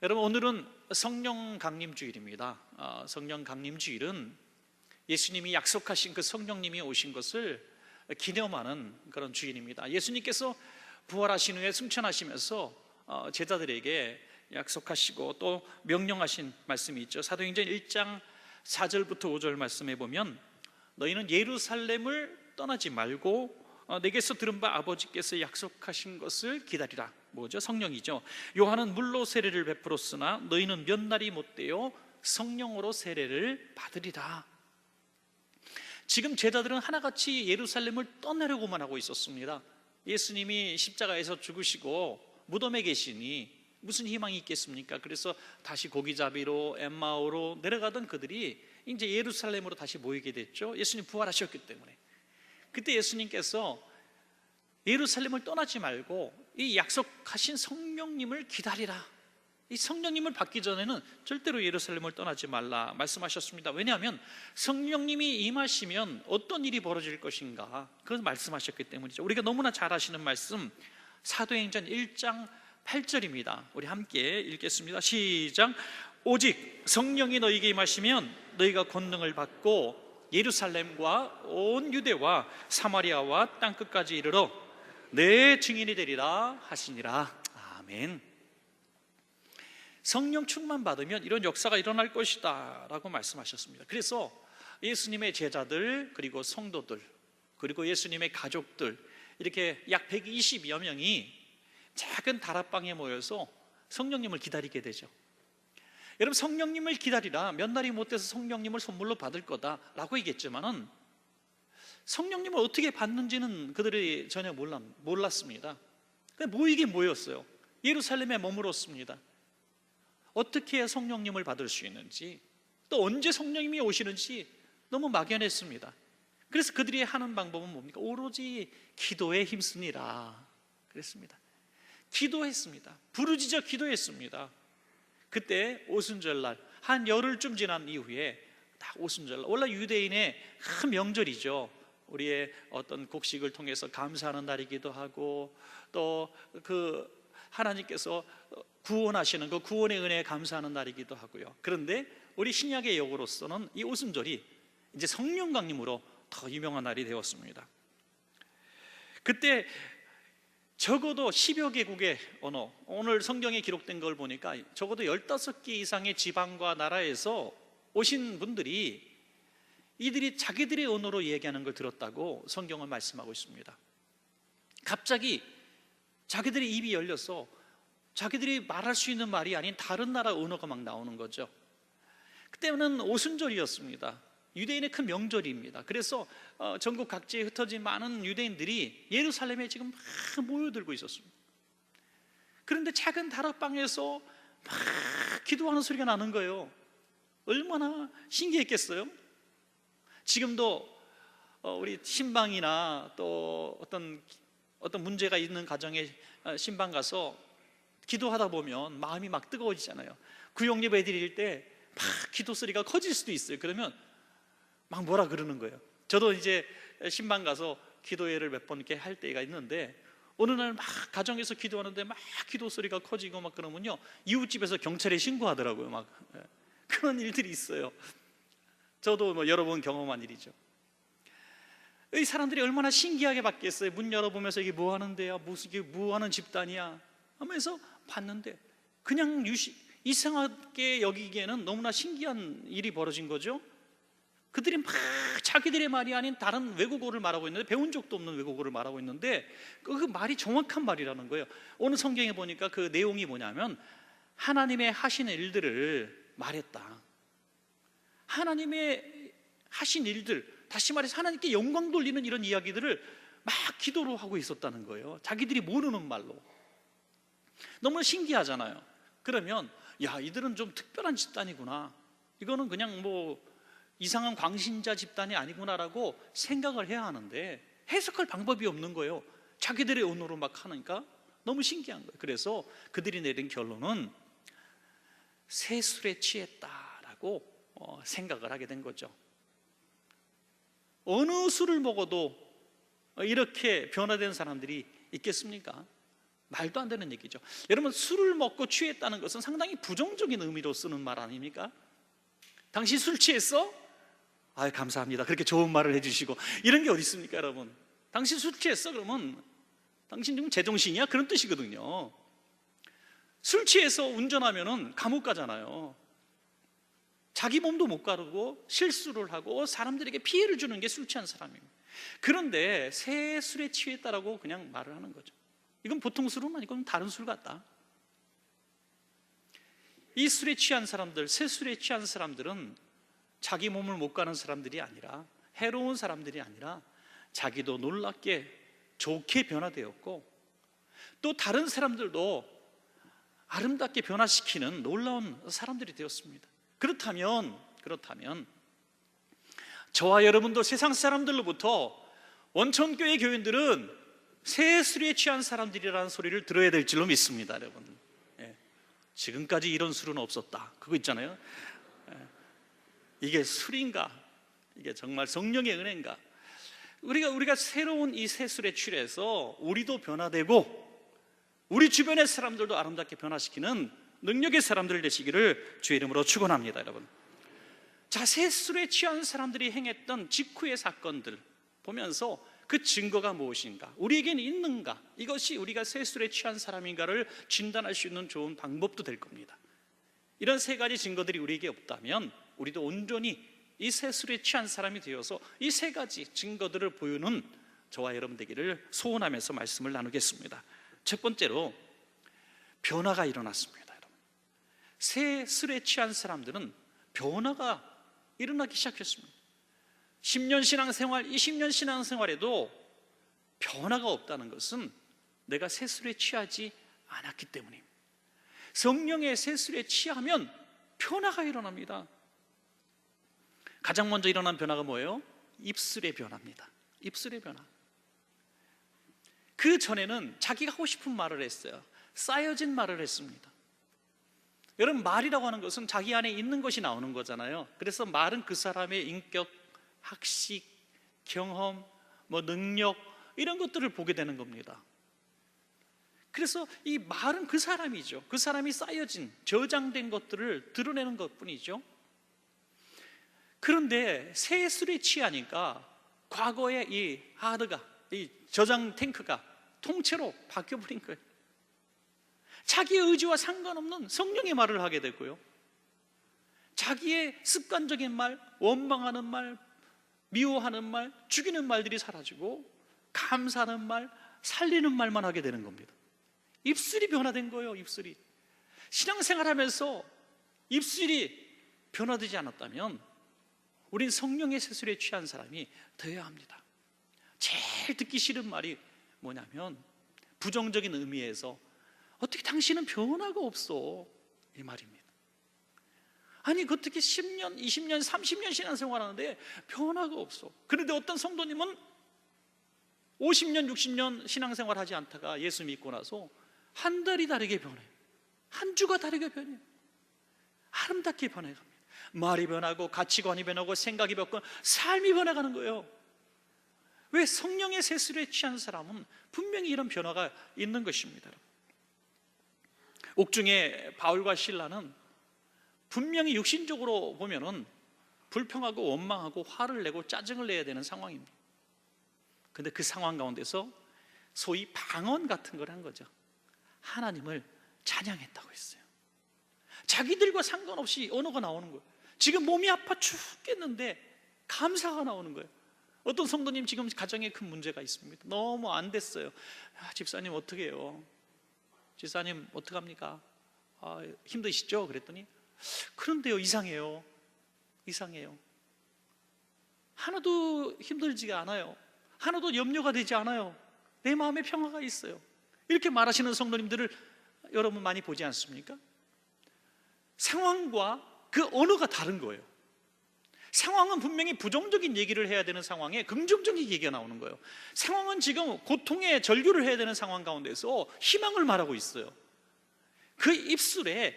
여러분, 오늘은 성령 강림 주일입니다. 성령 강림 주일은 예수님이 약속하신 그 성령님이 오신 것을 기념하는 그런 주일입니다. 예수님께서 부활하신 후에 승천하시면서 제자들에게 약속하시고 또 명령하신 말씀이 있죠. 사도행전 1장 4절부터 5절 말씀해 보면, 너희는 예루살렘을 떠나지 말고 내게서 들은 바 아버지께서 약속하신 것을 기다리라. 뭐죠? 성령이죠. 요한은 물로 세례를 베풀었으나 너희는 몇 날이 못되어 성령으로 세례를 받으리라. 지금 제자들은 하나같이 예루살렘을 떠나려고만 하고 있었습니다. 예수님이 십자가에서 죽으시고 무덤에 계시니 무슨 희망이 있겠습니까? 그래서 다시 고기잡이로 엠마오로 내려가던 그들이 이제 예루살렘으로 다시 모이게 됐죠. 예수님 부활하셨기 때문에. 그때 예수님께서 예루살렘을 떠나지 말고 이 약속하신 성령님을 기다리라. 이 성령님을 받기 전에는 절대로 예루살렘을 떠나지 말라 말씀하셨습니다. 왜냐하면 성령님이 임하시면 어떤 일이 벌어질 것인가, 그걸 말씀하셨기 때문이죠. 우리가 너무나 잘 아시는 말씀, 사도행전 1장 8절입니다. 우리 함께 읽겠습니다. 시작. 오직 성령이 너희에게 임하시면 너희가 권능을 받고 예루살렘과 온 유대와 사마리아와 땅끝까지 이르러 내 증인이 되리라 하시니라. 아멘. 성령 충만 받으면 이런 역사가 일어날 것이다 라고 말씀하셨습니다. 그래서 예수님의 제자들, 그리고 성도들, 그리고 예수님의 가족들, 이렇게 약 120여 명이 작은 다락방에 모여서 성령님을 기다리게 되죠. 여러분, 성령님을 기다리라, 몇 날이 못 돼서 성령님을 선물로 받을 거다라고 얘기했지만은 성령님을 어떻게 받는지는 그들이 전혀 몰랐습니다. 모이긴 모였어요. 예루살렘에 머물었습니다. 어떻게 해야 성령님을 받을 수 있는지, 또 언제 성령님이 오시는지 너무 막연했습니다. 그래서 그들이 하는 방법은 뭡니까? 오로지 기도에 힘쓰니라 그랬습니다. 기도했습니다. 부르짖어 기도했습니다. 그때 오순절날, 한 열흘쯤 지난 이후에 딱 오순절날, 원래 유대인의 큰 명절이죠. 우리의 어떤 곡식을 통해서 감사하는 날이기도 하고, 또 그 하나님께서 구원하시는 그 구원의 은혜에 감사하는 날이기도 하고요. 그런데 우리 신약의 역으로서는 이 오순절이 이제 성령 강림으로 더 유명한 날이 되었습니다. 그때 적어도 10여 개국의 언어, 오늘 성경에 기록된 걸 보니까 적어도 15개 이상의 지방과 나라에서 오신 분들이 이들이 자기들의 언어로 얘기하는 걸 들었다고 성경은 말씀하고 있습니다. 갑자기 자기들의 입이 열려서 자기들이 말할 수 있는 말이 아닌 다른 나라 언어가 막 나오는 거죠. 그때는 오순절이었습니다. 유대인의 큰 명절입니다. 그래서 전국 각지에 흩어진 많은 유대인들이 예루살렘에 지금 막 모여들고 있었습니다. 그런데 작은 다락방에서 막 기도하는 소리가 나는 거예요. 얼마나 신기했겠어요? 지금도 우리 신방이나 또 어떤 문제가 있는 가정에 신방 가서 기도하다 보면 마음이 막 뜨거워지잖아요. 구역 예배 드릴 때 막 기도 소리가 커질 수도 있어요. 그러면 막 뭐라 그러는 거예요. 저도 이제 신방 가서 기도회를 몇 번 이렇게 할 때가 있는데, 어느 날 막 가정에서 기도하는데 막 기도 소리가 커지고 막 그러면요, 이웃집에서 경찰에 신고하더라고요. 막 그런 일들이 있어요. 저도 뭐 여러 번 경험한 일이죠. 이 사람들이 얼마나 신기하게 봤겠어요. 문 열어보면서 이게 뭐 하는 데야, 무슨 이게 뭐 하는 집단이야 하면서 봤는데, 그냥 이상하게 여기기에는 너무나 신기한 일이 벌어진 거죠. 그들이 막 자기들의 말이 아닌 다른 외국어를 말하고 있는데, 배운 적도 없는 외국어를 말하고 있는데 그 말이 정확한 말이라는 거예요. 오늘 성경에 보니까 그 내용이 뭐냐면, 하나님의 하신 일들을 말했다. 하나님의 하신 일들, 다시 말해서 하나님께 영광 돌리는 이런 이야기들을 막 기도로 하고 있었다는 거예요. 자기들이 모르는 말로. 너무 신기하잖아요. 그러면 야, 이들은 좀 특별한 집단이구나, 이거는 그냥 뭐 이상한 광신자 집단이 아니구나라고 생각을 해야 하는데 해석할 방법이 없는 거예요. 자기들의 언어로 막 하니까 너무 신기한 거예요. 그래서 그들이 내린 결론은 새술에 취했다라고 생각을 하게 된 거죠. 어느 술을 먹어도 이렇게 변화된 사람들이 있겠습니까? 말도 안 되는 얘기죠. 여러분, 술을 먹고 취했다는 것은 상당히 부정적인 의미로 쓰는 말 아닙니까? 당신 술 취했어? 아유, 감사합니다. 그렇게 좋은 말을 해주시고, 이런 게 어디 있습니까, 여러분? 당신 술 취했어? 그러면 당신 지금 제정신이야? 그런 뜻이거든요. 술 취해서 운전하면은 감옥 가잖아요. 자기 몸도 못 가르고 실수를 하고 사람들에게 피해를 주는 게 술 취한 사람입니다. 그런데 새 술에 취했다라고 그냥 말을 하는 거죠. 이건 보통 술은 아니고 다른 술 같다. 이 술에 취한 사람들, 새 술에 취한 사람들은 자기 몸을 못 가는 사람들이 아니라, 해로운 사람들이 아니라 자기도 놀랍게 좋게 변화되었고, 또 다른 사람들도 아름답게 변화시키는 놀라운 사람들이 되었습니다. 그렇다면 저와 여러분도 세상 사람들로부터 원천교회 교인들은 새 술에 취한 사람들이라는 소리를 들어야 될 줄로 믿습니다, 여러분. 지금까지 이런 술은 없었다, 그거 있잖아요. 이게 술인가? 이게 정말 성령의 은혜인가? 우리가 새로운 이 새 술에 취해서 우리도 변화되고 우리 주변의 사람들도 아름답게 변화시키는 능력의 사람들 되시기를 주의 이름으로 축원합니다, 여러분. 자, 새 술에 취한 사람들이 행했던 직후의 사건들 보면서 그 증거가 무엇인가, 우리에게는 있는가, 이것이 우리가 새 술에 취한 사람인가를 진단할 수 있는 좋은 방법도 될 겁니다. 이런 세 가지 증거들이 우리에게 없다면 우리도 온전히 이 새 술에 취한 사람이 되어서 이 세 가지 증거들을 보이는 저와 여러분 되기를 소원하면서 말씀을 나누겠습니다. 첫 번째로, 변화가 일어났습니다, 여러분. 새 술에 취한 사람들은 변화가 일어나기 시작했습니다. 10년 신앙생활, 20년 신앙생활에도 변화가 없다는 것은 내가 새 술에 취하지 않았기 때문입니다. 성령의 새 술에 취하면 변화가 일어납니다. 가장 먼저 일어난 변화가 뭐예요? 입술의 변화입니다. 입술의 변화. 그 전에는 자기가 하고 싶은 말을 했어요. 쌓여진 말을 했습니다. 여러분, 말이라고 하는 것은 자기 안에 있는 것이 나오는 거잖아요. 그래서 말은 그 사람의 인격, 학식, 경험, 능력, 이런 것들을 보게 되는 겁니다. 그래서 이 말은 그 사람이죠. 그 사람이 쌓여진, 저장된 것들을 드러내는 것뿐이죠. 그런데 새 술에 취하니까 과거의 이 하드가, 이 저장 탱크가 통째로 바뀌어버린 거예요. 자기의 의지와 상관없는 성령의 말을 하게 되고요, 자기의 습관적인 말, 원망하는 말, 미워하는 말, 죽이는 말들이 사라지고 감사하는 말, 살리는 말만 하게 되는 겁니다. 입술이 변화된 거예요. 입술이. 신앙생활하면서 입술이 변화되지 않았다면 우린 성령의 새 술에 취한 사람이 되어야 합니다. 제일 듣기 싫은 말이 뭐냐면, 부정적인 의미에서 어떻게 당신은 변화가 없어, 이 말입니다. 아니, 어떻게 10년, 20년, 30년 신앙생활하는데 변화가 없어. 그런데 어떤 성도님은 50년, 60년 신앙생활하지 않다가 예수 믿고 나서 한 달이 다르게 변해요. 한 주가 다르게 변해요. 아름답게 변해갑니다. 말이 변하고 가치관이 변하고 생각이 변하고 삶이 변해가는 거예요. 왜? 성령의 새 술에 취한 사람은 분명히 이런 변화가 있는 것입니다. 옥중에 바울과 실라는 분명히 육신적으로 보면은 불평하고 원망하고 화를 내고 짜증을 내야 되는 상황입니다. 그런데 그 상황 가운데서 소위 방언 같은 걸 한 거죠. 하나님을 찬양했다고 했어요. 자기들과 상관없이 언어가 나오는 거예요. 지금 몸이 아파 죽겠는데 감사가 나오는 거예요. 어떤 성도님 지금 가정에 큰 문제가 있습니다. 너무 안 됐어요. 집사님 어떻게 해요? 집사님 어떡합니까? 힘드시죠? 그랬더니 그런데요, 이상해요. 하나도 힘들지가 않아요. 하나도 염려가 되지 않아요. 내 마음에 평화가 있어요. 이렇게 말하시는 성도님들을 여러분 많이 보지 않습니까? 상황과 그 언어가 다른 거예요. 상황은 분명히 부정적인 얘기를 해야 되는 상황에 긍정적인 얘기가 나오는 거예요. 상황은 지금 고통의 절규를 해야 되는 상황 가운데서 희망을 말하고 있어요. 그 입술에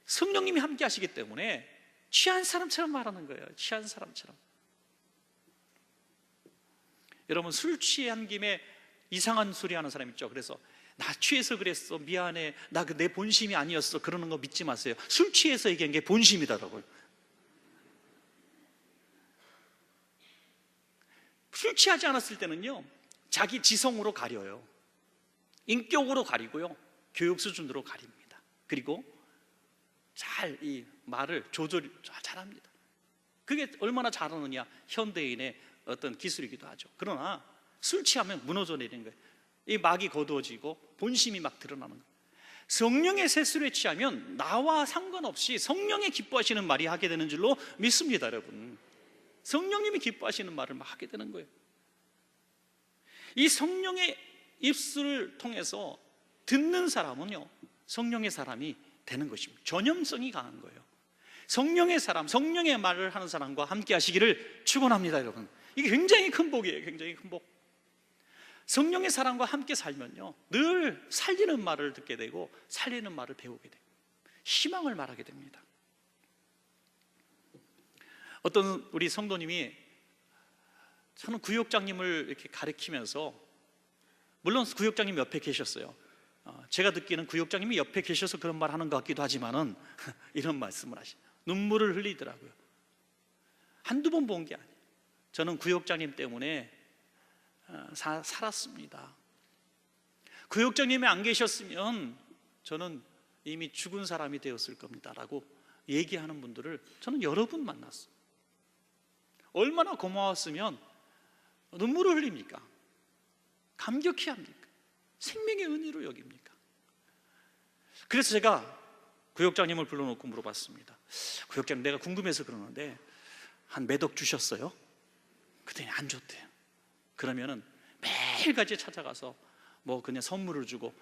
성령님이 함께 하시기 때문에 취한 사람처럼 말하는 거예요. 취한 사람처럼. 여러분, 술 취한 김에 이상한 소리 하는 사람 있죠. 그래서 나 취해서 그랬어, 미안해, 나 내 본심이 아니었어, 그러는 거 믿지 마세요. 술 취해서 얘기한 게 본심이더라고요. 술 취하지 않았을 때는요, 자기 지성으로 가려요. 인격으로 가리고요, 교육 수준으로 가립니다. 그리고 잘 이 말을 조절 잘합니다. 그게 얼마나 잘하느냐, 현대인의 어떤 기술이기도 하죠. 그러나 술 취하면 무너져 내리는 거예요. 이 막이 거두어지고 본심이 막 드러나는 거예요. 성령의 세술에 취하면 나와 상관없이 성령이 기뻐하시는 말이 하게 되는 줄로 믿습니다, 여러분. 성령님이 기뻐하시는 말을 막 하게 되는 거예요. 이 성령의 입술을 통해서 듣는 사람은요, 성령의 사람이 되는 것입니다. 전염성이 강한 거예요. 성령의 사람, 성령의 말을 하는 사람과 함께 하시기를 축원합니다, 여러분. 이게 굉장히 큰 복이에요. 굉장히 큰 복. 성령의 사람과 함께 살면요, 늘 살리는 말을 듣게 되고 살리는 말을 배우게 돼요. 희망을 말하게 됩니다. 어떤 우리 성도님이, 저는 구역장님을 이렇게 가르치면서, 물론 구역장님 옆에 계셨어요. 제가 듣기는 구역장님이 옆에 계셔서 그런 말 하는 것 같기도 하지만은 이런 말씀을 하시죠. 눈물을 흘리더라고요. 한두 번 본 게 아니에요. 저는 구역장님 때문에 살았습니다. 구역장님이 안 계셨으면 저는 이미 죽은 사람이 되었을 겁니다 라고 얘기하는 분들을 저는 여러 분 만났어요. 얼마나 고마웠으면 눈물을 흘립니까? 감격해 합니까? 생명의 은혜로 여깁니까? 그래서 제가 구역장님을 불러놓고 물어봤습니다. 구역장님, 내가 궁금해서 그러는데 한 몇 억 주셨어요? 그랬더니 안 줬대요. 그러면은 매일같이 찾아가서 뭐 그냥 선물을 주고,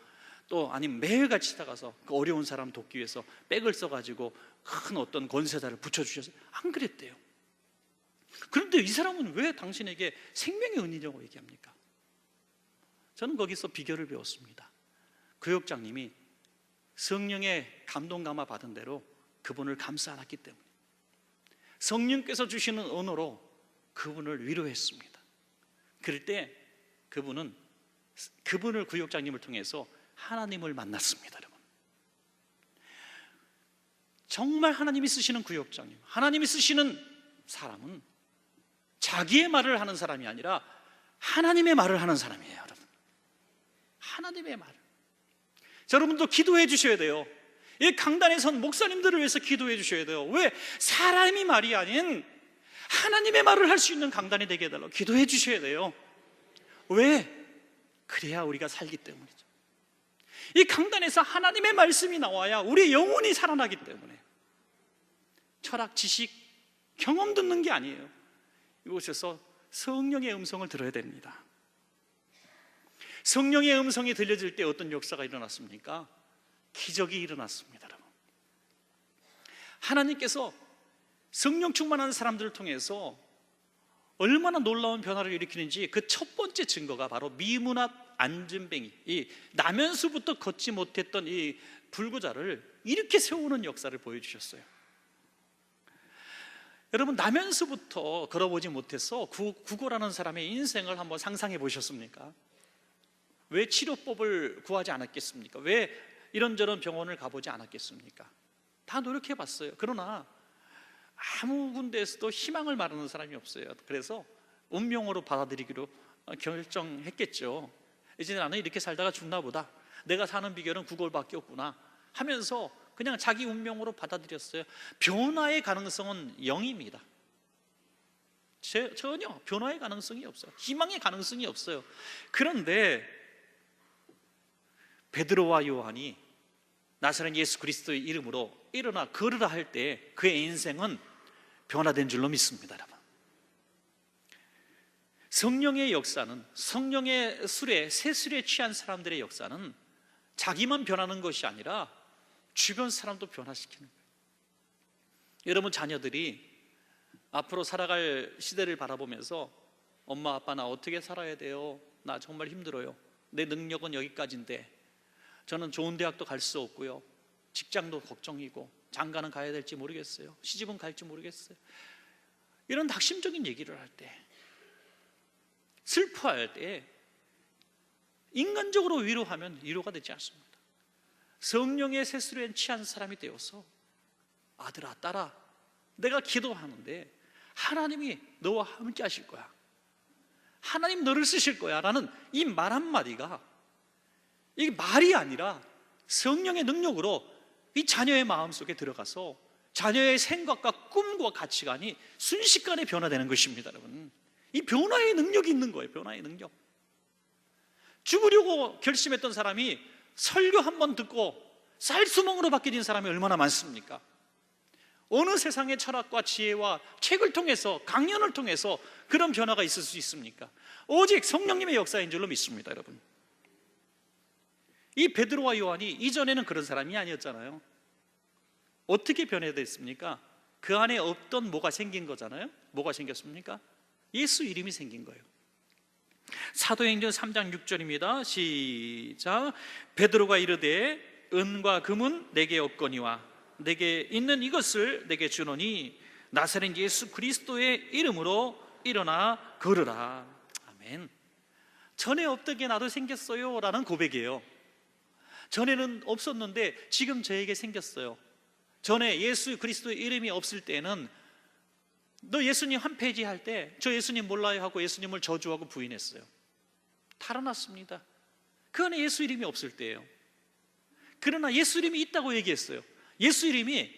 또 아니면 매일같이 찾아가서 그 어려운 사람 돕기 위해서 백을 써가지고 큰 어떤 권세자를 붙여주셔서 안 그랬대요. 그런데 이 사람은 왜 당신에게 생명의 은혜라고 얘기합니까? 저는 거기서 비결을 배웠습니다. 구역장님이 성령의 감동 감화 받은 대로 그분을 감싸 안았기 때문에, 성령께서 주시는 언어로 그분을 위로했습니다. 그럴 때 그분을 구역장님을 통해서 하나님을 만났습니다, 여러분. 정말 하나님이 쓰시는 구역장님, 하나님이 쓰시는 사람은 자기의 말을 하는 사람이 아니라 하나님의 말을 하는 사람이에요, 여러분. 하나님의 말. 여러분도 기도해 주셔야 돼요. 이 강단에 선 목사님들을 위해서 기도해 주셔야 돼요. 왜? 사람이 말이 아닌 하나님의 말을 할 수 있는 강단이 되게 해달라고 기도해 주셔야 돼요. 왜? 그래야 우리가 살기 때문이죠. 이 강단에서 하나님의 말씀이 나와야 우리의 영혼이 살아나기 때문에. 철학, 지식, 경험 듣는 게 아니에요. 이곳에서 성령의 음성을 들어야 됩니다. 성령의 음성이 들려질 때 어떤 역사가 일어났습니까? 기적이 일어났습니다, 여러분. 하나님께서 성령 충만한 사람들을 통해서 얼마나 놀라운 변화를 일으키는지 그 첫 번째 증거가 바로 미문앞 안전뱅이, 이 나면서부터 걷지 못했던 이 불구자를 이렇게 세우는 역사를 보여주셨어요. 여러분, 나면서부터 걸어보지 못해서 구걸하는 사람의 인생을 한번 상상해 보셨습니까? 왜 치료법을 구하지 않았겠습니까? 왜 이런저런 병원을 가보지 않았겠습니까? 다 노력해 봤어요. 그러나 아무 군데에서도 희망을 말하는 사람이 없어요. 그래서 운명으로 받아들이기로 결정했겠죠. 이제 나는 이렇게 살다가 죽나 보다, 내가 사는 비결은 구걸밖에 없구나 하면서 그냥 자기 운명으로 받아들였어요. 변화의 가능성은 0입니다. 전혀 변화의 가능성이 없어요. 희망의 가능성이 없어요. 그런데 베드로와 요한이 나사렛 예수 그리스도의 이름으로 일어나 걸으라 할 때 그의 인생은 변화된 줄로 믿습니다, 여러분. 성령의 역사는, 성령의 술에, 새술에 취한 사람들의 역사는 자기만 변하는 것이 아니라 주변 사람도 변화시키는 거예요. 여러분 자녀들이 앞으로 살아갈 시대를 바라보면서 엄마 아빠 나 어떻게 살아야 돼요? 나 정말 힘들어요. 내 능력은 여기까지인데 저는 좋은 대학도 갈 수 없고요, 직장도 걱정이고 장가는 가야 될지 모르겠어요, 시집은 갈지 모르겠어요. 이런 낙심적인 얘기를 할 때, 슬퍼할 때 인간적으로 위로하면 위로가 되지 않습니다. 성령의 세수에 취한 사람이 되어서 아들아 딸아 내가 기도하는데 하나님이 너와 함께 하실 거야, 하나님 너를 쓰실 거야 라는 이 말 한마디가 이게 말이 아니라 성령의 능력으로 이 자녀의 마음속에 들어가서 자녀의 생각과 꿈과 가치관이 순식간에 변화되는 것입니다. 여러분, 이 변화의 능력이 있는 거예요. 변화의 능력. 죽으려고 결심했던 사람이 설교 한 번 듣고 쌀수멍으로 바뀌어진 사람이 얼마나 많습니까? 어느 세상의 철학과 지혜와 책을 통해서, 강연을 통해서 그런 변화가 있을 수 있습니까? 오직 성령님의 역사인 줄로 믿습니다. 여러분, 이 베드로와 요한이 이전에는 그런 사람이 아니었잖아요. 어떻게 변해됐습니까? 그 안에 없던 뭐가 생긴 거잖아요. 뭐가 생겼습니까? 예수 이름이 생긴 거예요. 사도행전 3장 6절입니다 시작. 베드로가 이르되 은과 금은 내게 없거니와 내게 있는 이것을 내게 주노니 나사렛 예수 그리스도의 이름으로 일어나 걸으라. 아멘. 전에 없던 게 나도 생겼어요 라는 고백이에요. 전에는 없었는데 지금 저에게 생겼어요. 전에 예수 그리스도의 이름이 없을 때는 너 예수님 한 페이지 할 때 저 예수님 몰라요 하고 예수님을 저주하고 부인했어요. 달아났습니다. 그 안에 예수 이름이 없을 때예요. 그러나 예수 이름이 있다고 얘기했어요. 예수 이름이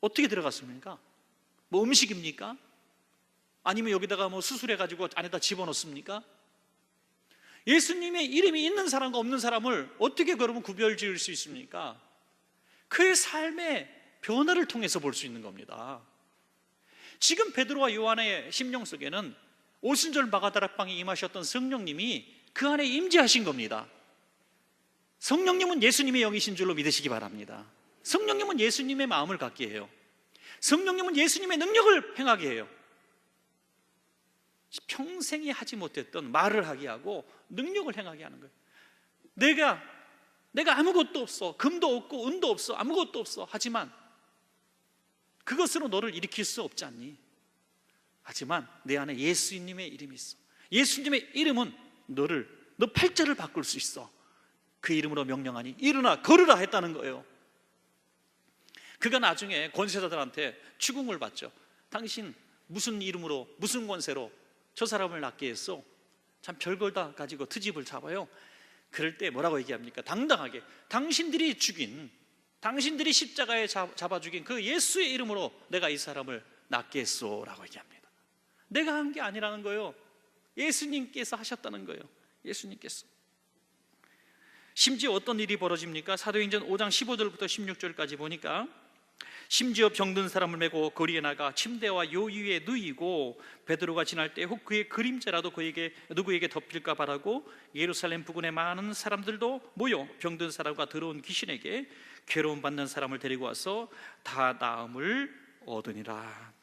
어떻게 들어갔습니까? 뭐 음식입니까? 아니면 여기다가 뭐 수술해가지고 안에다 집어넣습니까? 예수님의 이름이 있는 사람과 없는 사람을 어떻게 그러면 구별 지을 수 있습니까? 그의 삶의 변화를 통해서 볼 수 있는 겁니다. 지금 베드로와 요한의 심령 속에는 오순절 마가다락방에 임하셨던 성령님이 그 안에 임재하신 겁니다. 성령님은 예수님의 영이신 줄로 믿으시기 바랍니다. 성령님은 예수님의 마음을 갖게 해요. 성령님은 예수님의 능력을 행하게 해요. 평생에 하지 못했던 말을 하게 하고 능력을 행하게 하는 거예요. 내가 아무것도 없어, 금도 없고 은도 없어, 아무것도 없어. 하지만 그것으로 너를 일으킬 수 없지 않니? 하지만 내 안에 예수님의 이름이 있어. 예수님의 이름은 너 팔자를 바꿀 수 있어. 그 이름으로 명령하니 일어나 걸으라 했다는 거예요. 그가 나중에 권세자들한테 추궁을 받죠. 당신 무슨 이름으로 무슨 권세로 저 사람을 낫게 했어? 참 별걸 다 가지고 트집을 잡아요. 그럴 때 뭐라고 얘기합니까? 당당하게 당신들이 십자가에 잡아 죽인 그 예수의 이름으로 내가 이 사람을 낫게 했소 라고 얘기합니다. 내가 한 게 아니라는 거예요. 예수님께서 하셨다는 거예요. 예수님께서. 심지어 어떤 일이 벌어집니까? 사도행전 5장 15절부터 16절까지 보니까 심지어 병든 사람을 메고 거리에 나가 침대와 요 위에 누이고 베드로가 지날 때 혹 그의 그림자라도 누구에게 덮일까 바라고 예루살렘 부근의 많은 사람들도 모여 병든 사람과 더러운 귀신에게 괴로움 받는 사람을 데리고 와서 다 나음을 얻으니라.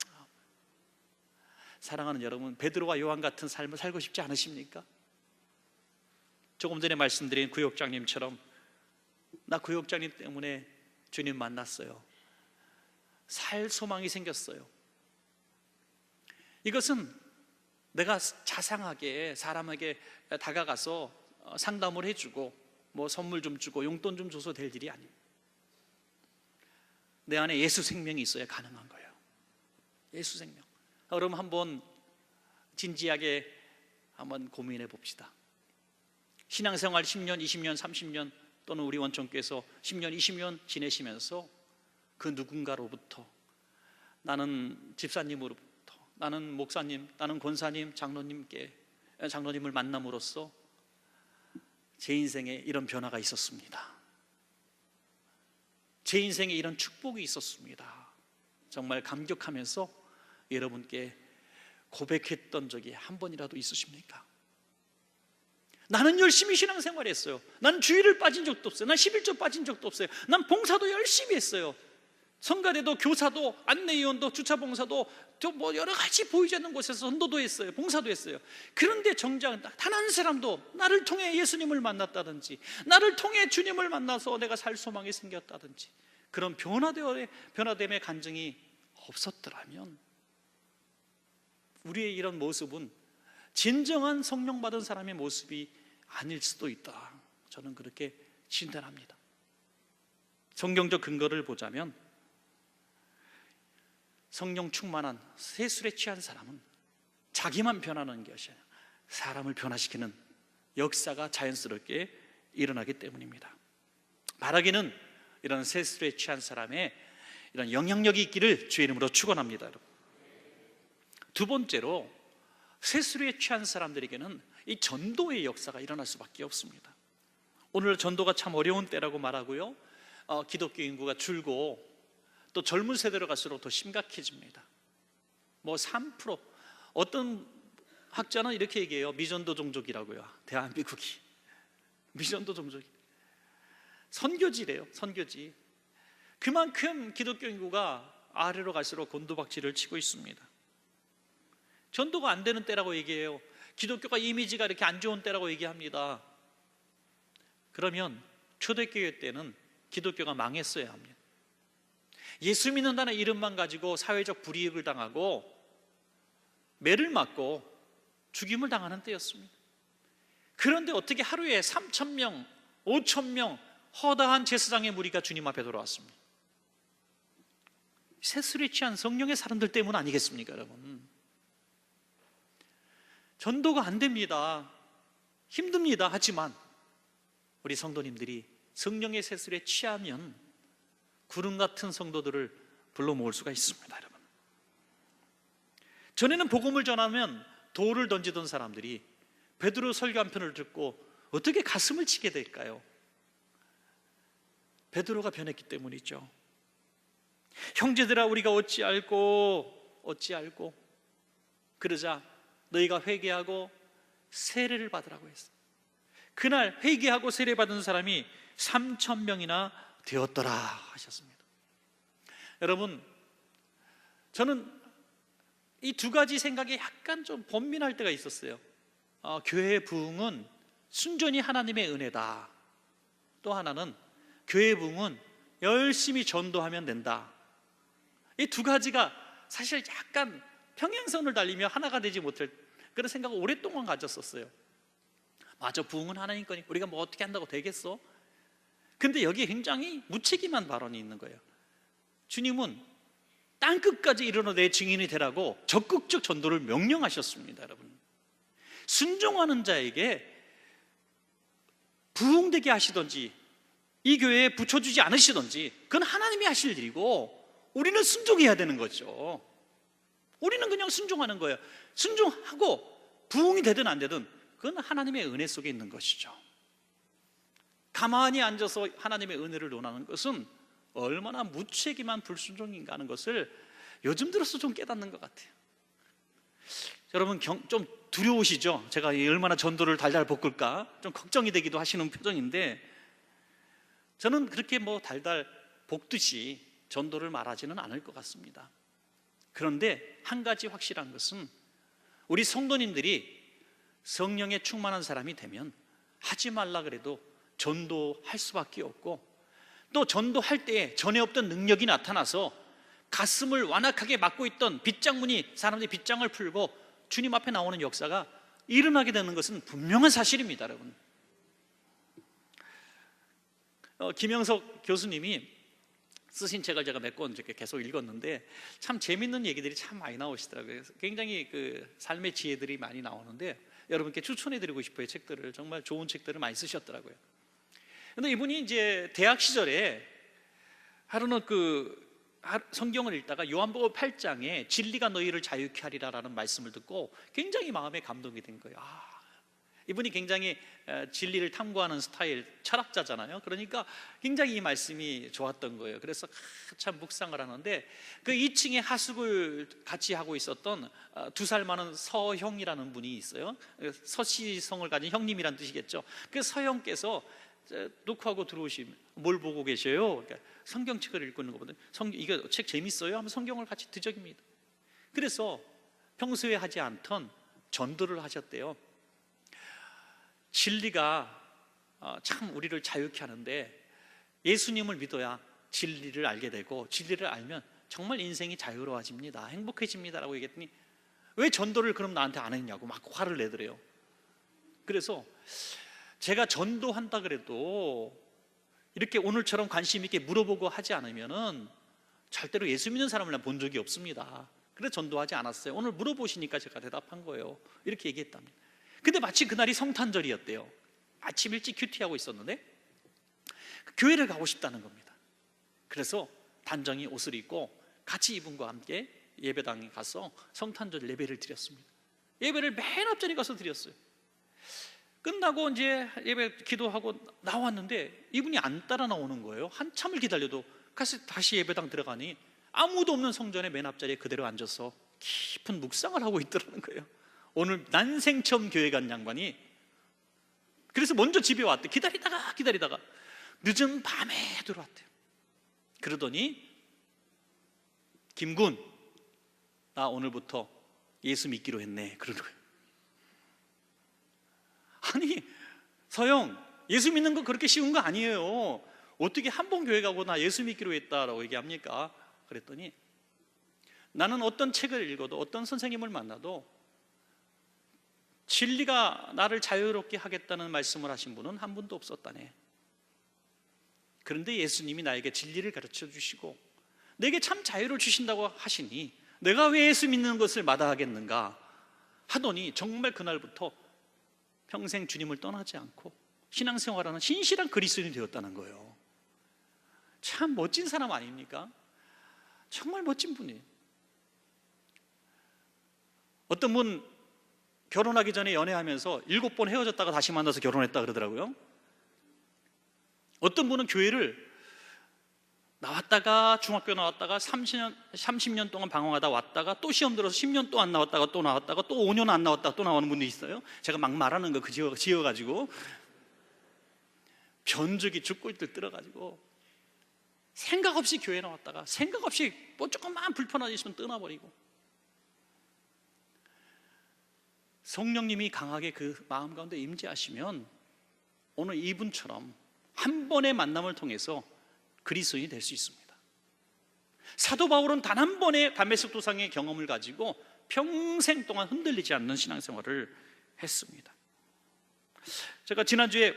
사랑하는 여러분, 베드로와 요한 같은 삶을 살고 싶지 않으십니까? 조금 전에 말씀드린 구역장님처럼 나 구역장님 때문에 주님 만났어요. 살 소망이 생겼어요. 이것은 내가 자상하게 사람에게 다가가서 상담을 해주고 뭐 선물 좀 주고 용돈 좀 줘서 될 일이 아니에요. 내 안에 예수 생명이 있어야 가능한 거예요. 예수 생명. 그럼 한번 진지하게 한번 고민해 봅시다. 신앙생활 10년, 20년, 30년 또는 우리 원천교회에서 10년, 20년 지내시면서 그 누군가로부터 나는 집사님으로부터 나는 목사님, 나는 권사님, 장로님을 만남으로써 제 인생에 이런 변화가 있었습니다. 제 인생에 이런 축복이 있었습니다. 정말 감격하면서 여러분께 고백했던 적이 한 번이라도 있으십니까? 나는 열심히 신앙생활했어요. 난 주일을 빠진 적도 없어요. 난 11조 빠진 적도 없어요. 난 봉사도 열심히 했어요. 성가대도 교사도 안내위원도 주차봉사도 뭐 여러 가지 보이지 않는 곳에서 선도도 했어요. 봉사도 했어요. 그런데 정작 단 한 사람도 나를 통해 예수님을 만났다든지 나를 통해 주님을 만나서 내가 살 소망이 생겼다든지 그런 변화됨의 간증이 없었더라면 우리의 이런 모습은 진정한 성령 받은 사람의 모습이 아닐 수도 있다. 저는 그렇게 진단합니다. 성경적 근거를 보자면 성령 충만한 세술에 취한 사람은 자기만 변하는 것이 아니라 사람을 변화시키는 역사가 자연스럽게 일어나기 때문입니다. 말하기는 이런 세술에 취한 사람의 이런 영향력이 있기를 주의 이름으로 축원합니다. 두 번째로 세술에 취한 사람들에게는 이 전도의 역사가 일어날 수밖에 없습니다. 오늘 전도가 참 어려운 때라고 말하고요, 기독교 인구가 줄고 또 젊은 세대로 갈수록 더 심각해집니다. 3%, 어떤 학자는 이렇게 얘기해요. 미전도 종족이라고요. 대한민국이 미전도 종족이 선교지래요. 선교지. 그만큼 기독교 인구가 아래로 갈수록 곤두박질을 치고 있습니다. 전도가 안 되는 때라고 얘기해요. 기독교가 이미지가 이렇게 안 좋은 때라고 얘기합니다. 그러면 초대교회 때는 기독교가 망했어야 합니다. 예수 믿는다는 이름만 가지고 사회적 불이익을 당하고 매를 맞고 죽임을 당하는 때였습니다. 그런데 어떻게 하루에 3,000명, 5,000명 허다한 제사장의 무리가 주님 앞에 돌아왔습니다. 세술에 취한 성령의 사람들 때문 아니겠습니까, 여러분? 전도가 안 됩니다. 힘듭니다. 하지만 우리 성도님들이 성령의 세술에 취하면 구름 같은 성도들을 불러 모을 수가 있습니다, 여러분. 전에는 복음을 전하면 돌을 던지던 사람들이 베드로 설교 한 편을 듣고 어떻게 가슴을 치게 될까요? 베드로가 변했기 때문이죠. 형제들아, 우리가 어찌 알고 그러자 너희가 회개하고 세례를 받으라고 했어요. 그날 회개하고 세례 받은 사람이 3,000명이나 되었더라 하셨습니다. 여러분, 저는 이 두 가지 생각에 약간 좀 번민할 때가 있었어요. 교회의 부흥은 순전히 하나님의 은혜다. 또 하나는 교회의 부흥은 열심히 전도하면 된다. 이 두 가지가 사실 약간 평행선을 달리며 하나가 되지 못할 그런 생각을 오랫동안 가졌었어요. 맞아, 부흥은 하나님 거니 우리가 뭐 어떻게 한다고 되겠어? 근데 여기에 굉장히 무책임한 발언이 있는 거예요. 주님은 땅끝까지 이르러 내 증인이 되라고 적극적 전도를 명령하셨습니다, 여러분. 순종하는 자에게 부흥되게 하시든지 이 교회에 붙여주지 않으시든지 그건 하나님이 하실 일이고 우리는 순종해야 되는 거죠. 우리는 그냥 순종하는 거예요. 순종하고 부흥이 되든 안 되든 그건 하나님의 은혜 속에 있는 것이죠. 가만히 앉아서 하나님의 은혜를 논하는 것은 얼마나 무책임한 불순종인가 하는 것을 요즘 들어서 좀 깨닫는 것 같아요. 여러분 좀 두려우시죠? 제가 얼마나 전도를 달달 볶을까 좀 걱정이 되기도 하시는 표정인데, 저는 그렇게 달달 볶듯이 전도를 말하지는 않을 것 같습니다. 그런데 한 가지 확실한 것은 우리 성도님들이 성령에 충만한 사람이 되면 하지 말라 그래도 전도할 수밖에 없고, 또 전도할 때 전에 없던 능력이 나타나서 가슴을 완악하게 막고 있던 빗장문이 사람들이 빗장을 풀고 주님 앞에 나오는 역사가 일어나게 되는 것은 분명한 사실입니다, 여러분. 김영석 교수님이 쓰신 책을 제가 몇 권 이렇게 계속 읽었는데 참 재밌는 얘기들이 참 많이 나오시더라고요. 굉장히 삶의 지혜들이 많이 나오는데 여러분께 추천해드리고 싶어요. 책들을 정말 좋은 책들을 많이 쓰셨더라고요. 근데 이분이 이제 대학 시절에 하루는 성경을 읽다가 요한복음 8장에 진리가 너희를 자유케 하리라라는 말씀을 듣고 굉장히 마음에 감동이 된 거예요. 이분이 굉장히 진리를 탐구하는 스타일 철학자잖아요. 그러니까 굉장히 이 말씀이 좋았던 거예요. 그래서 참 묵상을 하는데 그 2층에 하숙을 같이 하고 있었던 2살 많은 서형이라는 분이 있어요. 서시성을 가진 형님이란 뜻이겠죠. 그 서형께서 녹화하고 들어오시면 뭘 보고 계셔요? 그러니까 성경책을 읽고 있는 거거든요. 이거 책 재밌어요? 하면 성경을 같이 뒤적입니다. 그래서 평소에 하지 않던 전도를 하셨대요. 진리가 참 우리를 자유케 하는데 예수님을 믿어야 진리를 알게 되고 진리를 알면 정말 인생이 자유로워집니다. 행복해집니다 라고 얘기했더니 왜 전도를 그럼 나한테 안 했냐고 막 화를 내더래요. 그래서 제가 전도한다 그래도 이렇게 오늘처럼 관심 있게 물어보고 하지 않으면은 절대로 예수 믿는 사람을 난 본 적이 없습니다. 그래서 전도하지 않았어요. 오늘 물어보시니까 제가 대답한 거예요. 이렇게 얘기했답니다. 근데 마치 그날이 성탄절이었대요. 아침 일찍 큐티하고 있었는데 교회를 가고 싶다는 겁니다. 그래서 단정히 옷을 입고 같이 이분과 함께 예배당에 가서 성탄절 예배를 드렸습니다. 예배를 맨 앞자리 가서 드렸어요. 끝나고 이제 예배 기도하고 나왔는데 이분이 안 따라 나오는 거예요. 한참을 기다려도 다시 예배당 들어가니 아무도 없는 성전의 맨 앞자리에 그대로 앉아서 깊은 묵상을 하고 있더라는 거예요. 오늘 난생 처음 교회 간 양반이. 그래서 먼저 집에 왔대. 기다리다가 늦은 밤에 들어왔대요. 그러더니 김군, 나 오늘부터 예수 믿기로 했네, 그러는 거예요. 아니 서영, 예수 믿는 거 그렇게 쉬운 거 아니에요. 어떻게 한 번 교회 가고 나 예수 믿기로 했다라고 얘기합니까? 그랬더니 나는 어떤 책을 읽어도 어떤 선생님을 만나도 진리가 나를 자유롭게 하겠다는 말씀을 하신 분은 한 분도 없었다네. 그런데 예수님이 나에게 진리를 가르쳐 주시고 내게 참 자유를 주신다고 하시니 내가 왜 예수 믿는 것을 마다하겠는가 하더니 정말 그날부터 평생 주님을 떠나지 않고 신앙생활하는 신실한 그리스도인이 되었다는 거예요. 참 멋진 사람 아닙니까? 정말 멋진 분이에요. 어떤 분 결혼하기 전에 연애하면서 7번 헤어졌다가 다시 만나서 결혼했다 그러더라고요. 어떤 분은 교회를 나왔다가 중학교 나왔다가 30년 동안 방황하다 왔다가 또 시험 들어서 10년 또 안 나왔다가 또 나왔다가 또 5년 안 나왔다가 또 나오는 분도 있어요. 제가 막 말하는 거 지어가지고 변죽이 죽골들 들어가지고 생각 없이 교회 나왔다가 생각 없이 뭐 조금만 불편한 일 있으면 떠나버리고. 성령님이 강하게 그 마음 가운데 임재하시면 오늘 이분처럼 한 번의 만남을 통해서 그리스도인이 될 수 있습니다. 사도 바울은 단 한 번의 다메섹 도상의 경험을 가지고 평생 동안 흔들리지 않는 신앙생활을 했습니다. 제가 지난주에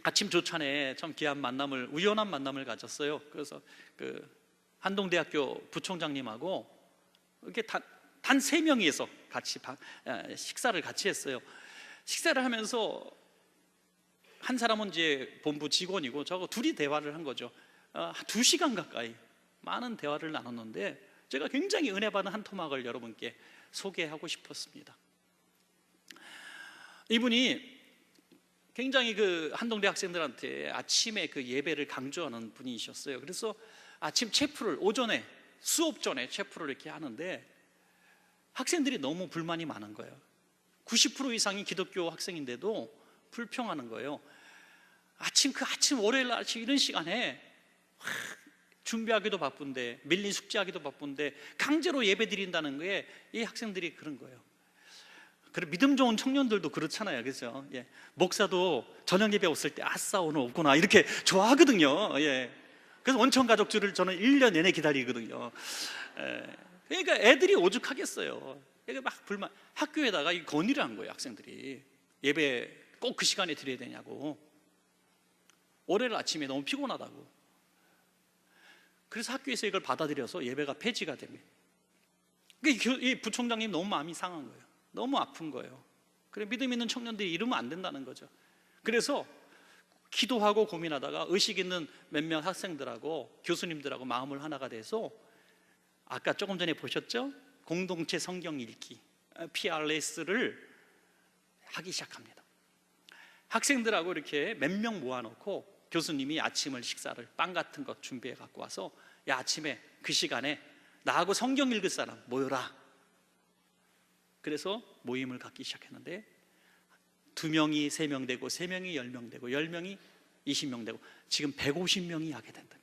아침 조찬에 참 귀한 만남을, 우연한 만남을 가졌어요. 그래서 그 한동대학교 부총장님하고 이렇게 단 3명이서 같이 식사를 같이 했어요. 식사를 하면서 한 사람은 이제 본부 직원이고 저하고 둘이 대화를 한 거죠. 2시간 가까이 많은 대화를 나눴는데 제가 굉장히 은혜 받은 한 토막을 여러분께 소개하고 싶었습니다. 이분이 굉장히 그 한동대 학생들한테 아침에 그 예배를 강조하는 분이셨어요. 그래서 아침 체프를 오전에 수업 전에 체프를 이렇게 하는데 학생들이 너무 불만이 많은 거예요. 90% 이상이 기독교 학생인데도 불평하는 거예요. 아침 월요일 아침 이런 시간에 준비하기도 바쁜데 밀린 숙제하기도 바쁜데 강제로 예배 드린다는 거에 이 학생들이 그런 거예요. 그리고 믿음 좋은 청년들도 그렇잖아요. 그렇죠? 예. 목사도 저녁 예배 없을 때 아싸 오늘 없구나 이렇게 좋아하거든요. 예. 그래서 원천 가족들을 저는 1년 내내 기다리거든요. 예. 그러니까 애들이 오죽하겠어요. 그러니까 막 불만, 학교에다가 이 건의를 한 거예요. 학생들이 예배 꼭 그 시간에 드려야 되냐고. 월요일 아침에 너무 피곤하다고. 그래서 학교에서 이걸 받아들여서 예배가 폐지가 됩니다. 이 부총장님 너무 마음이 상한 거예요. 너무 아픈 거예요. 그래 믿음 있는 청년들이 이러면 안 된다는 거죠. 그래서 기도하고 고민하다가 의식 있는 몇몇 학생들하고 교수님들하고 마음을 하나가 돼서 아까 조금 전에 보셨죠? 공동체 성경 읽기 PRS를 하기 시작합니다. 학생들하고 이렇게 몇 명 모아놓고 교수님이 아침을 식사를 빵 같은 것 준비해 갖고 와서 야 아침에 그 시간에 나하고 성경 읽을 사람 모여라. 그래서 모임을 갖기 시작했는데 2명이 3명 되고 3명이 10명 되고 10명이 20명 되고 지금 150명이 하게 된다.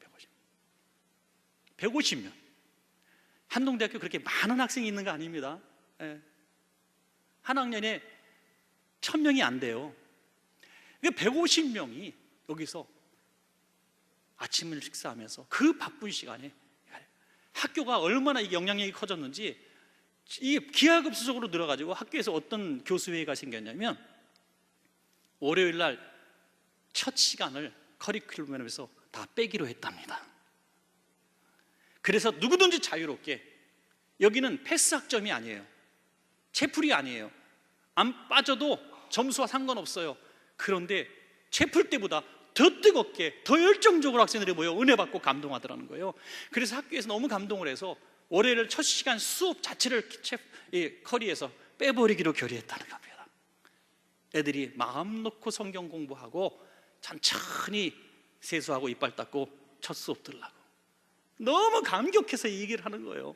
150명. 한동대학교 그렇게 많은 학생이 있는 거 아닙니다. 예. 한 학년에 1000명이 안 돼요. 150명이 여기서 아침을 식사하면서 그 바쁜 시간에 학교가 얼마나 이게 영향력이 커졌는지 이 기하급수적으로 늘어가지고 학교에서 어떤 교수회의가 생겼냐면 월요일 날 첫 시간을 커리큘럼에서 다 빼기로 했답니다. 그래서 누구든지 자유롭게, 여기는 패스학점이 아니에요, 채플이 아니에요, 안 빠져도 점수와 상관없어요. 그런데 채플 때보다 더 뜨겁게, 더 열정적으로 학생들이 모여 은혜 받고 감동하더라는 거예요. 그래서 학교에서 너무 감동을 해서 월요일 첫 시간 수업 자체를 커리에서 빼버리기로 결의했다는 겁니다. 애들이 마음 놓고 성경 공부하고 천천히 세수하고 이빨 닦고 첫 수업 들으려고 너무 감격해서 이 얘기를 하는 거예요.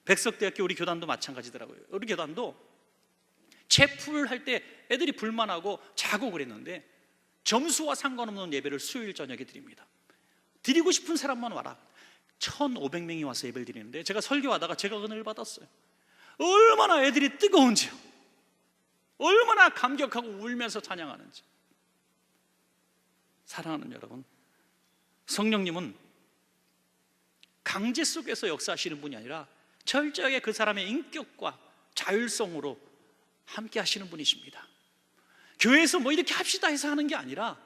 백석대학교 우리 교단도 마찬가지더라고요. 우리 교단도 채플 할 때 애들이 불만하고 자고 그랬는데 점수와 상관없는 예배를 수요일 저녁에 드립니다. 드리고 싶은 사람만 와라. 1,500명이 와서 예배를 드리는데 제가 설교하다가 제가 은혜를 받았어요. 얼마나 애들이 뜨거운지요, 얼마나 감격하고 울면서 찬양하는지. 사랑하는 여러분, 성령님은 강제 속에서 역사하시는 분이 아니라 철저하게 그 사람의 인격과 자율성으로 함께 하시는 분이십니다. 교회에서 뭐 이렇게 합시다 해서 하는 게 아니라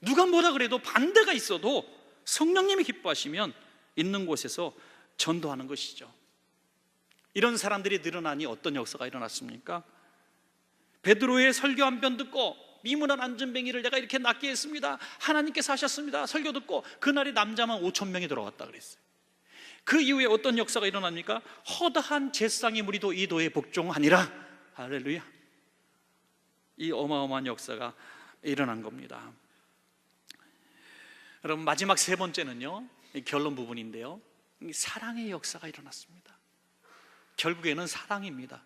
누가 뭐라 그래도 반대가 있어도 성령님이 기뻐하시면 있는 곳에서 전도하는 것이죠. 이런 사람들이 늘어나니 어떤 역사가 일어났습니까? 베드로의 설교 한 편 듣고 미문한 안전뱅이를 내가 이렇게 낫게 했습니다, 하나님께서 하셨습니다 설교 듣고 그날이 남자만 5,000명이 들어왔다 그랬어요. 그 이후에 어떤 역사가 일어납니까? 허다한 제사장의 무리도 이 도에 복종하니라. 할렐루야. 이 어마어마한 역사가 일어난 겁니다. 여러분, 마지막 세 번째는요, 결론 부분인데요, 사랑의 역사가 일어났습니다. 결국에는 사랑입니다.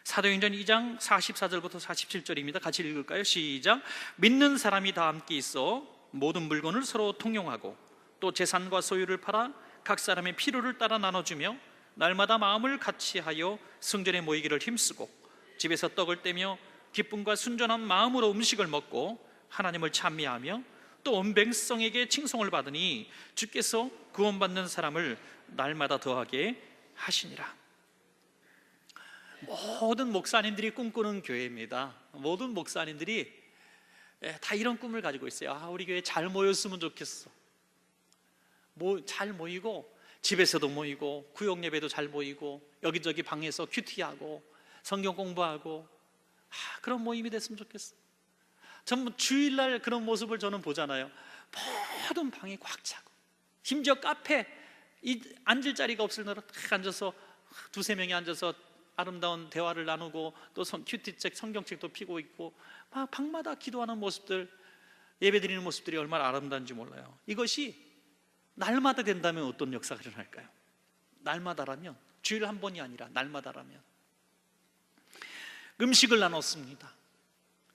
사도행전 2장 44절부터 47절입니다. 같이 읽을까요? 시작. 믿는 사람이 다 함께 있어 모든 물건을 서로 통용하고 또 재산과 소유를 팔아 각 사람의 필요를 따라 나눠주며 날마다 마음을 같이하여 성전에 모이기를 힘쓰고 집에서 떡을 떼며 기쁨과 순전한 마음으로 음식을 먹고 하나님을 찬미하며 또 언백성에게 칭송을 받으니 주께서 구원받는 사람을 날마다 더하게 하시니라. 모든 목사님들이 꿈꾸는 교회입니다. 모든 목사님들이 다 이런 꿈을 가지고 있어요. 우리 교회 잘 모였으면 좋겠어. 잘 모이고 집에서도 모이고 구역 예배도 잘 모이고 여기저기 방에서 큐티하고 성경 공부하고 그런 모임이 됐으면 좋겠어. 전 주일날 그런 모습을 저는 보잖아요. 모든 방이 꽉 차고, 심지어 카페 앉을 자리가 없을 때로 딱 앉아서 두세 명이 앉아서 아름다운 대화를 나누고 또 큐티책, 성경책도 피고 있고 막 방마다 기도하는 모습들, 예배드리는 모습들이 얼마나 아름다운지 몰라요. 이것이 날마다 된다면 어떤 역사가 일어날까요? 날마다라면, 주일 한 번이 아니라 날마다라면. 음식을 나눴습니다.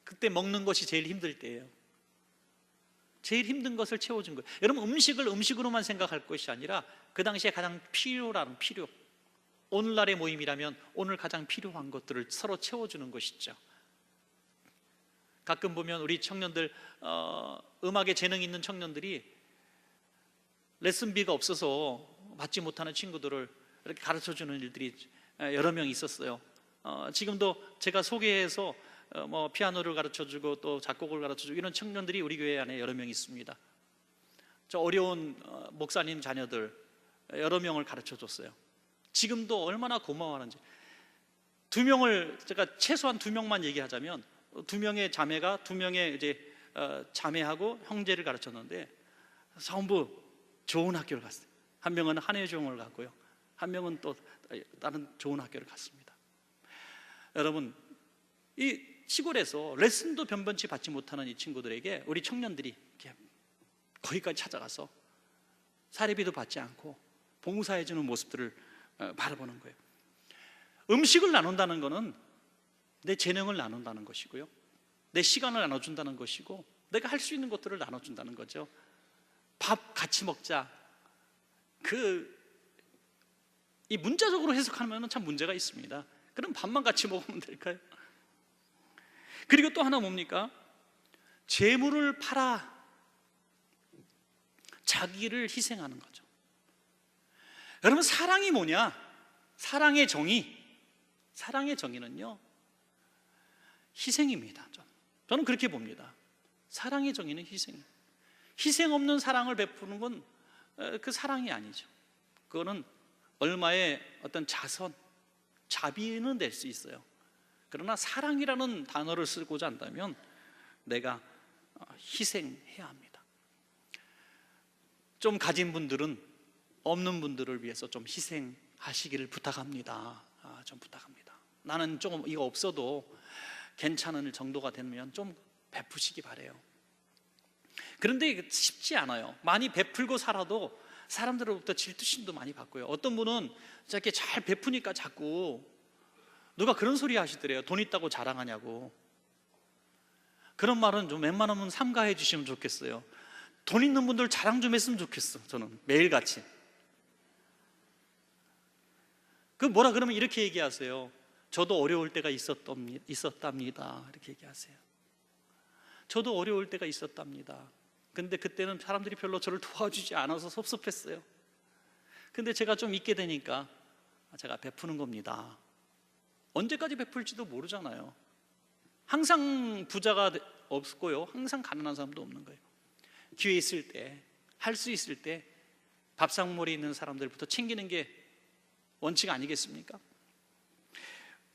그때 먹는 것이 제일 힘들 때예요. 제일 힘든 것을 채워준 거예요. 여러분, 음식을 음식으로만 생각할 것이 아니라 그 당시에 가장 필요한 필요, 오늘날의 모임이라면 오늘 가장 필요한 것들을 서로 채워주는 것이죠. 가끔 보면 우리 청년들, 음악에 재능 있는 청년들이 레슨비가 없어서 받지 못하는 친구들을 이렇게 가르쳐주는 일들이 여러 명 있었어요. 지금도 제가 소개해서 피아노를 가르쳐주고 또 작곡을 가르쳐주고 이런 청년들이 우리 교회 안에 여러 명 있습니다. 저 어려운 목사님 자녀들 여러 명을 가르쳐줬어요. 지금도 얼마나 고마워하는지. 제가 최소한 2명만 얘기하자면, 2명의 자매가 2명의 이제 자매하고 형제를 가르쳤는데 전부 좋은 학교를 갔어요. 한 명은 한예종을 갔고요, 한 명은 또 다른 좋은 학교를 갔습니다. 여러분, 이 시골에서 레슨도 변변치 받지 못하는 이 친구들에게 우리 청년들이 이렇게 거기까지 찾아가서 사례비도 받지 않고 봉사해주는 모습들을 바라보는 거예요. 음식을 나눈다는 것은 내 재능을 나눈다는 것이고요, 내 시간을 나눠준다는 것이고, 내가 할 수 있는 것들을 나눠준다는 거죠. 밥 같이 먹자, 이 문자적으로 해석하면 참 문제가 있습니다. 그럼 밥만 같이 먹으면 될까요? 그리고 또 하나 뭡니까? 재물을 팔아 자기를 희생하는 거죠. 여러분, 사랑이 뭐냐? 사랑의 정의는요, 희생입니다. 저는 그렇게 봅니다. 사랑의 정의는 희생입니다. 희생 없는 사랑을 베푸는 건 그 사랑이 아니죠. 그거는 얼마의 어떤 자비는 될 수 있어요. 그러나 사랑이라는 단어를 쓰고자 한다면 내가 희생해야 합니다. 좀 가진 분들은 없는 분들을 위해서 좀 희생하시기를 부탁합니다. 좀 부탁합니다. 나는 조금 이거 없어도 괜찮은 정도가 되면 좀 베푸시기 바래요. 그런데 이게 쉽지 않아요. 많이 베풀고 살아도 사람들로부터 질투심도 많이 받고요. 어떤 분은 이렇게 잘 베푸니까 자꾸 누가 그런 소리 하시더래요. 돈 있다고 자랑하냐고. 그런 말은 좀 웬만하면 삼가해 주시면 좋겠어요. 돈 있는 분들 자랑 좀 했으면 좋겠어. 저는 매일같이. 그 뭐라 그러면 이렇게 얘기하세요. 저도 어려울 때가 있었답니다. 이렇게 얘기하세요. 저도 어려울 때가 있었답니다. 근데 그때는 사람들이 별로 저를 도와주지 않아서 섭섭했어요. 근데 제가 좀 있게 되니까 제가 베푸는 겁니다. 언제까지 베풀지도 모르잖아요. 항상 부자가 없고요, 항상 가난한 사람도 없는 거예요. 기회 있을 때, 할 수 있을 때 밥상머리에 있는 사람들부터 챙기는 게 원칙 아니겠습니까?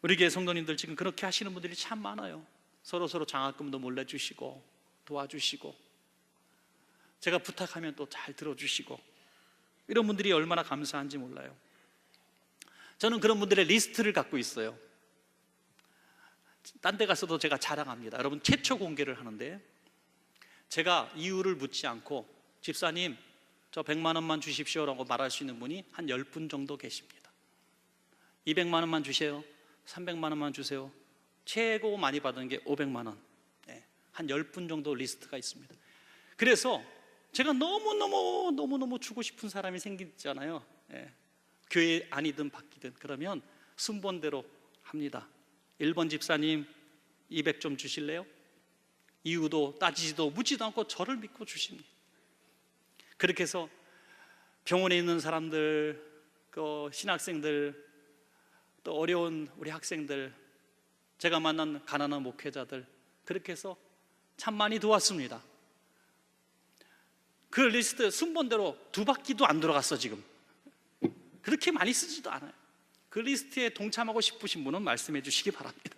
우리 교회 성도님들 지금 그렇게 하시는 분들이 참 많아요. 서로 장학금도 몰래주시고 도와주시고, 제가 부탁하면 또 잘 들어주시고, 이런 분들이 얼마나 감사한지 몰라요. 저는 그런 분들의 리스트를 갖고 있어요. 딴 데 가서도 제가 자랑합니다. 여러분, 최초 공개를 하는데 제가 이유를 묻지 않고 집사님 저 100만 원만 주십시오라고 말할 수 있는 분이 한 10분 정도 계십니다. 200만 원만 주세요, 300만 원만 주세요. 최고 많이 받은 게 500만 원. 한 10분 정도 리스트가 있습니다. 그래서 제가 너무너무 주고 싶은 사람이 생기잖아요. 교회 아니든 밖이든. 그러면 순번대로 합니다. 1번 집사님 200 좀 주실래요? 이유도 따지지도 묻지도 않고 저를 믿고 주십니다. 그렇게 해서 병원에 있는 사람들, 그 신학생들, 또 어려운 우리 학생들, 제가 만난 가난한 목회자들, 그렇게 해서 참 많이 도왔습니다. 그 리스트 순번대로 2바퀴도 안 들어갔어. 지금 그렇게 많이 쓰지도 않아요. 그 리스트에 동참하고 싶으신 분은 말씀해 주시기 바랍니다.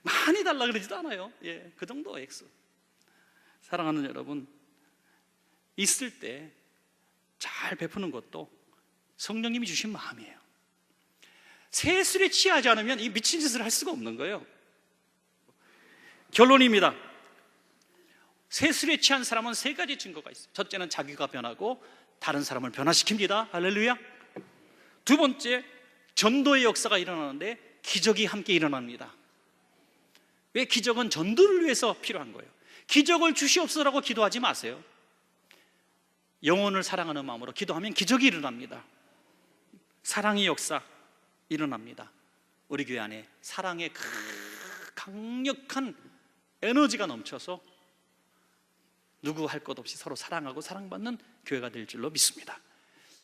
많이 달라 그러지도 않아요. 그 정도 액수. 사랑하는 여러분, 있을 때 잘 베푸는 것도 성령님이 주신 마음이에요. 세술에 취하지 않으면 이 미친 짓을 할 수가 없는 거예요. 결론입니다. 세술에 취한 사람은 3가지 증거가 있어요. 첫째는 자기가 변하고 다른 사람을 변화시킵니다. 할렐루야. 2번째, 전도의 역사가 일어나는데 기적이 함께 일어납니다. 왜? 기적은 전도를 위해서 필요한 거예요. 기적을 주시옵소서라고 기도하지 마세요. 영혼을 사랑하는 마음으로 기도하면 기적이 일어납니다. 사랑의 역사 일어납니다. 우리 교회 안에 사랑의 강력한 에너지가 넘쳐서 누구 할 것 없이 서로 사랑하고 사랑받는 교회가 될 줄로 믿습니다.